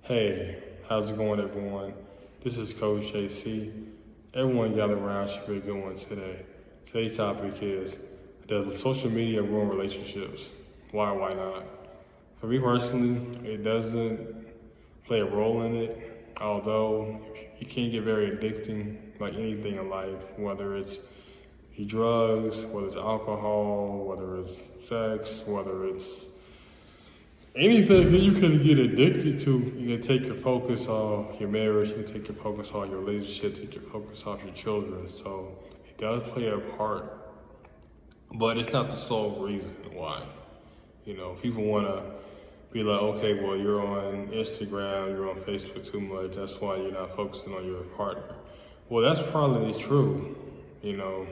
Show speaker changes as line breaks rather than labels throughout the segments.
Hey, how's it going, everyone? This is Coach JC. Everyone gather around should be a good one today. Today's topic is, does social media ruin relationships? Why not? For me personally, it doesn't play a role in it, although it can get very addicting like anything in life, whether it's drugs, whether it's alcohol, whether it's sex, whether it's anything that you can get addicted to. You can take your focus off your marriage, you can take your focus off your relationship, take your focus off your children. So it does play a part, but it's not the sole reason why. People want to be like, okay, well, you're on Instagram, you're on Facebook too much, that's why you're not focusing on your partner. Well, that's probably true, you know.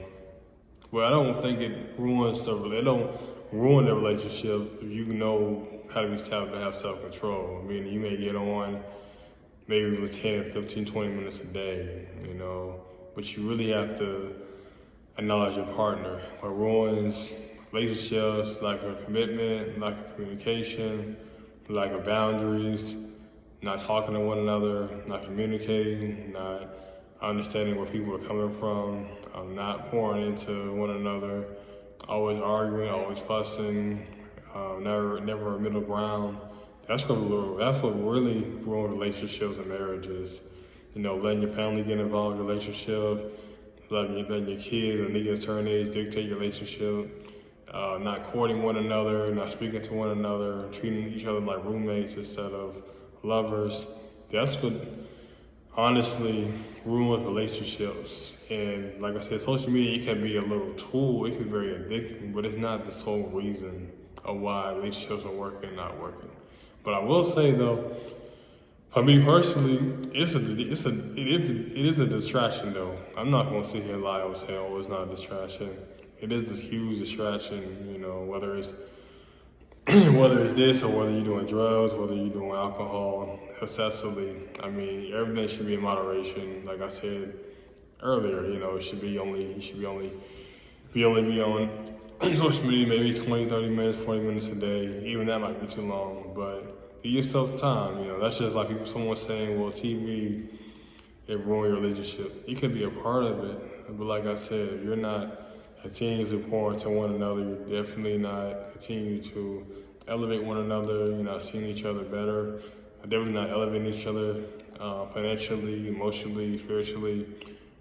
Well, I don't think it don't ruin the relationship if you know how to be able to have self-control. I mean, you may get on maybe with 10, 15, 20 minutes a day, but you really have to acknowledge your partner. What ruins relationships, lack of commitment, lack of communication, lack of boundaries, not talking to one another, not communicating, not understanding where people are coming from, not pouring into one another, always arguing, always fussing, never a middle ground. That's what really ruins relationships and marriages. Letting your family get involved in your relationship, letting your kids and they get a certain age dictate your relationship, not courting one another, not speaking to one another, treating each other like roommates instead of lovers. That's what honestly ruins relationships. And like I said, social media, it can be a little tool, it can be very addicting, but it's not the sole reason of why relationships are working and not working. But I will say though, for me personally, it is a distraction though. I'm not gonna sit here and lie and say, oh, it's not a distraction. It is a huge distraction, whether it's whether it's this or whether you're doing drugs, whether you're doing alcohol excessively. I mean, everything should be in moderation. Like I said earlier, it should be only, you should only be on social media maybe 20, 30 minutes, 40 minutes a day. Even that might be too long, but give yourself time. That's just like someone saying, well, TV, it ruined your relationship. It could be a part of it, but like I said, if you're not continuously pouring to one another, you're definitely not continuing to elevate one another, you're not seeing each other better, definitely not elevating each other financially, emotionally, spiritually.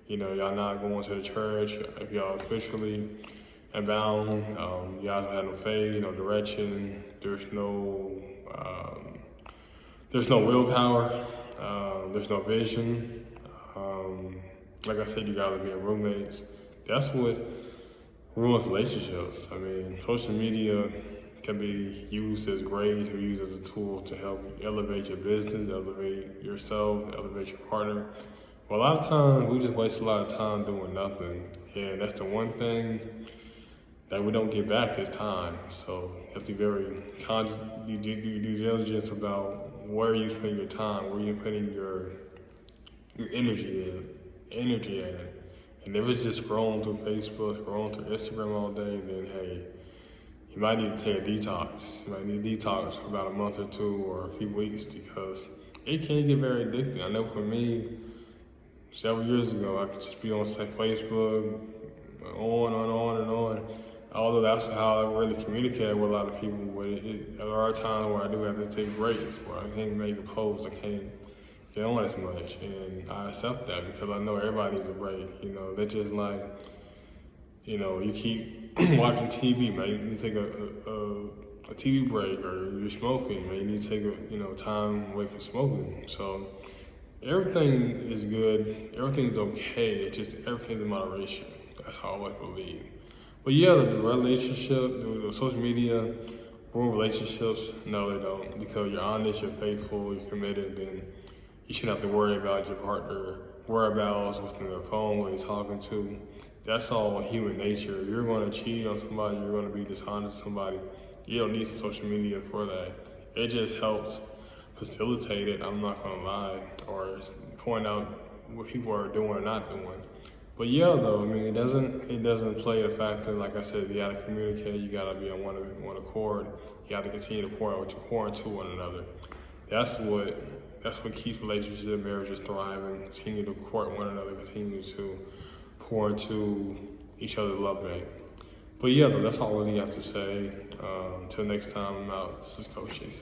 Y'all not going to the church. If y'all spiritually bound, y'all have no faith, no direction, there's no willpower, there's no vision. Like I said, you gotta be roommates. That's what ruins relationships. I mean, social media can be used as great, it can be used as a tool to help elevate your business, elevate yourself, elevate your partner. But a lot of times, we just waste a lot of time doing nothing. And that's the one thing that we don't get back is time. So you have to be very conscious, do due diligence about where you spend your time, where you're putting your energy in. And if it's just scrolling through Facebook, scrolling through Instagram all day, then hey, you might need to take a detox. You might need a detox for about a month or two or a few weeks because it can get very addicting. I know for me, several years ago, I could just be on say Facebook, on. Although that's how I really communicate with a lot of people, but there are times where I do have to take breaks, where I can't make a post, I can't get on as much, and I accept that because I know everybody needs a break. They're just like, you keep watching TV, man. You need to take a TV break, or you're smoking, man. You need to take time away from smoking. So everything is good, everything's okay. It's just everything's in moderation. That's how I always believe. But yeah, the relationship, the social media, ruin relationships. No, they don't, because you're honest, you're faithful, you're committed, then you shouldn't have to worry about your partner whereabouts, what's on their phone, what he's talking to. That's all human nature. If you're going to cheat on somebody, you're going to be dishonest to somebody, you don't need social media for that. It just helps facilitate it, I'm not going to lie, or point out what people are doing or not doing. But yeah, though, I mean, it doesn't play a factor. Like I said, you gotta communicate, you gotta be on one accord, you have to continue to pour out what you're pouring to one another. that's what keeps relationships and marriages thriving. Continue to court one another, continue to pour into each other's love bank. But yeah, though, that's all I really have to say. Until next time, I'm out. This is Coach JC.